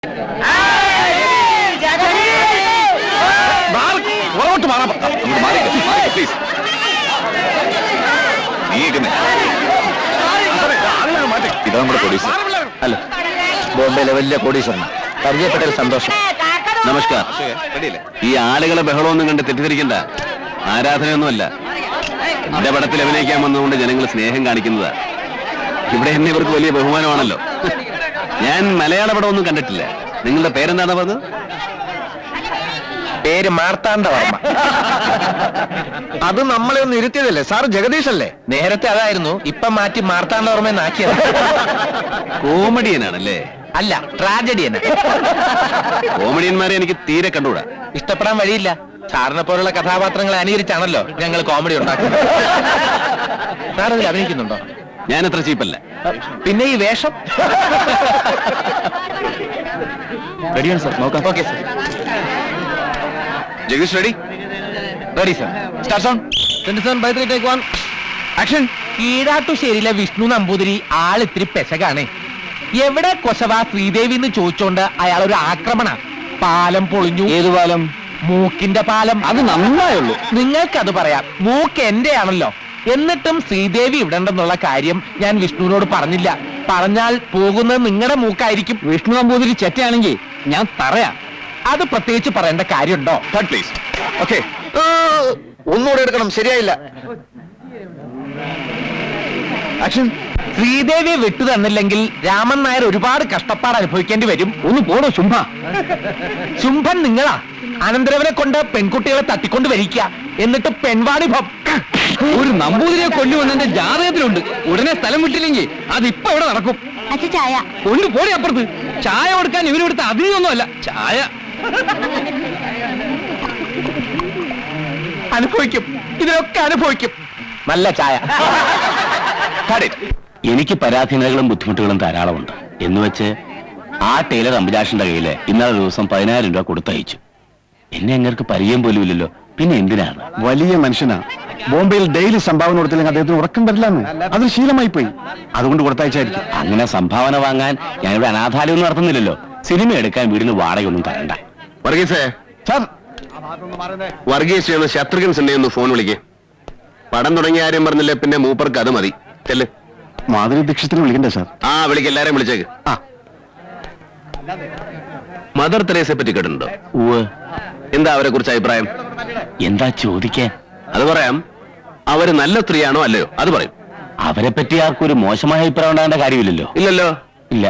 ഇതാ നമ്മുടെ കോടീശ്വരൻ. അല്ല, ബോംബെയിലെ വലിയ കോടീശ്വരൻ. പരിചയപ്പെട്ടതിൽ സന്തോഷം. നമസ്കാരം. ഈ ആളുകളെ ബഹളമൊന്നും കണ്ട് തെറ്റിദ്ധരിക്കണ്ട. ആരാധനയൊന്നുമല്ല. എന്റെ പടത്തിൽ അഭിനയിക്കാൻ വന്നതുകൊണ്ട് ജനങ്ങൾ സ്നേഹം കാണിക്കുന്നതാ. ഇവിടെ എന്നെ ഇവർക്ക് വലിയ ബഹുമാനമാണല്ലോ. ഞാൻ മലയാള പടമൊന്നും കണ്ടിട്ടില്ല. നിങ്ങളുടെ പേരെന്താണ് പറഞ്ഞത്? പേര് മാർത്താണ്ഡവർമ്മ. അത് നമ്മളെ ഒന്ന് ഇരുത്തിയതല്ലേ സാർ? ജഗദീഷ് അല്ലേ? നേരത്തെ അതായിരുന്നു, ഇപ്പൊ മാറ്റി മാർത്താണ്ഡവർമ്മയെന്നാക്കിയത്. കോമഡിയനാണല്ലേ? അല്ല, ട്രാജഡിയൻ. കോമഡിയന്മാരെ എനിക്ക് തീരെ കണ്ടുകൂടാ. ഇഷ്ടപ്പെടാൻ വഴിയില്ല. സാറിനെ പോലുള്ള കഥാപാത്രങ്ങളെ അനുകരിച്ചാണല്ലോ ഞങ്ങൾ കോമഡി ഉണ്ടാക്കുന്നത്. സാർ അതിൽ അഭിനയിക്കുന്നുണ്ടോ? ഞാൻ അത്ര ചീപ്പല്ല. പിന്നെ ഈ വേഷം റെഡിയാണ് സാർ? നോക്കാം. Okay sir. Jagadish ready? Ready sir. Start sound. 27 by 3 take 1 action. കീഴാട്ടുശ്ശേരിയിലെ വിഷ്ണു നമ്പൂതിരി ആളിത്തിരി പെശകാണ്. എവിടെ കൊശവ ശ്രീദേവി എന്ന് ചോദിച്ചോണ്ട് അയാൾ ഒരു ആക്രമണ. പാലം പൊളിഞ്ഞു. ഏത് പാലം? മൂക്കിന്റെ പാലം. അത് നന്നായുള്ളൂ. നിങ്ങൾക്കത് പറയാം, മൂക്ക് എന്റെ ആണല്ലോ. എന്നിട്ടും ശ്രീദേവി ഇവിടെ ഉണ്ടെന്നുള്ള കാര്യം ഞാൻ വിഷ്ണുവിനോട് പറഞ്ഞില്ല. പറഞ്ഞാൽ പോകുന്നത് നിങ്ങളുടെ മൂക്കായിരിക്കും. വിഷ്ണു നമ്പൂതിരി ചെറ്റയാണെങ്കിൽ ഞാൻ തറയാ. അത് പ്രത്യേകിച്ച് പറയേണ്ട കാര്യമുണ്ടോ? ഓക്കെ, ഒന്നുകൂടെ എടുക്കണം. ശരിയായില്ല. ആക്ഷൻ. ശ്രീദേവിയെ വിട്ടു തന്നില്ലെങ്കിൽ രാമൻ നായർ ഒരുപാട് കഷ്ടപ്പാട് അനുഭവിക്കേണ്ടി വരും. ഒന്ന് പോടോ ശുംഭ. ശുംഭൻ നിങ്ങളാ. അനന്തരവനെ കൊണ്ട് പെൺകുട്ടികളെ തട്ടിക്കൊണ്ട് വരിക്കുക, എന്നിട്ട് പെൺവാണിഭം. ഒരു നമ്പൂതിരിയെ കൊല്ലുവെന്നെ ജാതകത്തിലുണ്ട്. ഉടനെ സ്ഥലം വിട്ടില്ലെങ്കിൽ അതിപ്പോ ഇവിടെ നടക്കും. ചായ കൊണ്ട് പോടി അപ്പുറത്ത്. ചായ കൊടുക്കാൻ ഇവരിവിടുത്തെ അതിഥിയൊന്നുമല്ല. ചായ അനുഭവിക്കും, ഇതിനൊക്കെ അനുഭവിക്കും. നല്ല ചായ. എനിക്ക് പരാധീനതകളും ബുദ്ധിമുട്ടുകളും ധാരാളമുണ്ട്. എന്നുവെച്ച് ആ ടൈലർ അംബുജാഷിന്റെ കയ്യില് ഇന്നലെ ദിവസം 10,000 രൂപ കൊടുത്തയച്ചു. എന്നെ അങ്ങർക്ക് പരിചയം പോലും ഇല്ലല്ലോ. പിന്നെ എന്തിനാണ്? വലിയ മനുഷ്യനാ. ബോംബെയിൽ ഡെയിലി സംഭാവന കൊടുത്തില്ലെങ്കിൽ അദ്ദേഹത്തിന് ഉറക്കം വരില്ലെന്ന്. അത് ശീലമായി പോയി. അതുകൊണ്ട് കൊടുത്തയച്ചായിരിക്കും. അങ്ങനെ സംഭാവന വാങ്ങാൻ ഞാനിവിടെ അനാഥാലയം നടത്തുന്നില്ലല്ലോ. സിനിമ എടുക്കാൻ വീടിന് വാടകയൊന്നും തരണ്ട. വർഗീസേ, സാർ. വർഗീസ് എന്ന് ശത്രുഘ്നൻ സിന്നെ ഒന്ന് ഫോൺ വിളിക്കേ. പടം തുടങ്ങിയ ആരും പറഞ്ഞില്ലേ, പിന്നെ മൂപ്പർക്ക് അത് മതി. ചെല്ല്. മാധുരി ദീക്ഷിത്തിനെ വിളിക്കണ്ടേ സാർ? ആ, വിളിക്ക്. എല്ലാരെയും വിളിച്ചേക്ക്. ആ. മദർ തെരേസയെ പറ്റി കേട്ടിട്ടുണ്ടോ? എന്താ അവരെ കുറിച്ച് അഭിപ്രായം? എന്താ ചോദിക്കാൻ? അത് പറയാം. അവര് നല്ല സ്ത്രീയാണോ അല്ലയോ അത് പറയും. അവരെ പറ്റി ആർക്കും ഒരു മോശമായ അഭിപ്രായം ഉണ്ടാകേണ്ട കാര്യമില്ലല്ലോ. ഇല്ലല്ലോ. ഇല്ല.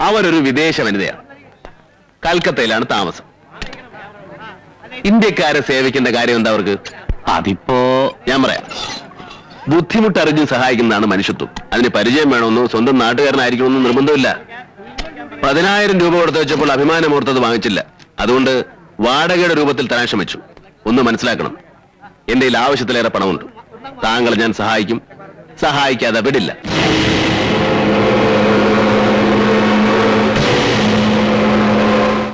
അവരൊരു വിദേശ വനിതയാണ്. കൽക്കത്തയിലാണ് താമസം. ഇന്ത്യക്കാരെ സേവിക്കേണ്ട കാര്യം എന്താ അവർക്ക്? അതിപ്പോ ഞാൻ പറയാം. ബുദ്ധിമുട്ടറിഞ്ഞ് സഹായിക്കുന്നതാണ് മനുഷ്യത്വം. അതിന് പരിചയം വേണമെന്നോ സ്വന്തം നാട്ടുകാരനായിരിക്കണമെന്നോ നിർബന്ധമില്ല. 10,000 രൂപ കൊടുത്തു വെച്ചപ്പോൾ അഭിമാനമോർത്തത് വാങ്ങിച്ചില്ല. അതുകൊണ്ട് വാടകയുടെ രൂപത്തിൽ തരാൻ ശ്രമിച്ചു. ഒന്ന് മനസ്സിലാക്കണം, എന്റെ ആവശ്യത്തിലേറെ പണമുണ്ട്. താങ്കളെ ഞാൻ സഹായിക്കും. സഹായിക്കാതെ വിടില്ല.